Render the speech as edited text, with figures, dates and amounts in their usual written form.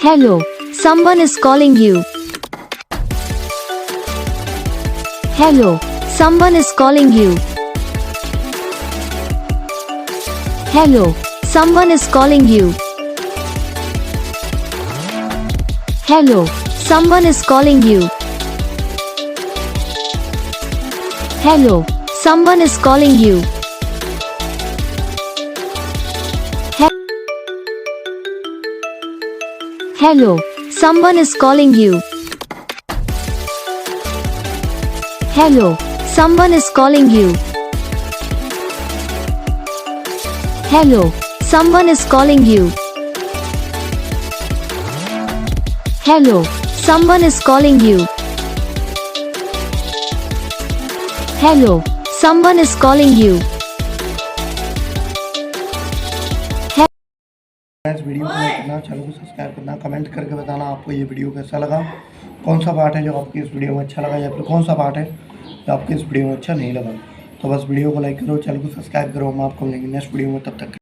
Hello, someone is calling you. Hello, someone is calling you. Hello, someone is calling you. Hello, someone is calling you. Hello, someone is calling you. Hello, someone is calling you. Hello, someone is calling you. Hello, someone is calling you. Hello, someone is calling you. Hello, someone is calling you. इस video को like करना, channel को subscribe करना, comment करके बताना आपको ये video कैसा लगा, कौन सा पार्ट है जो आपकी इस वीडियो में अच्छा लगा या फिर कौन सा पार्ट है जो आपकी इस वीडियो में अच्छा नहीं लगा। तो बस वीडियो को लाइक करो, चैनल को सब्सक्राइब करो। हम आपको मिलेंगे नेक्स्ट वीडियो में, तब तक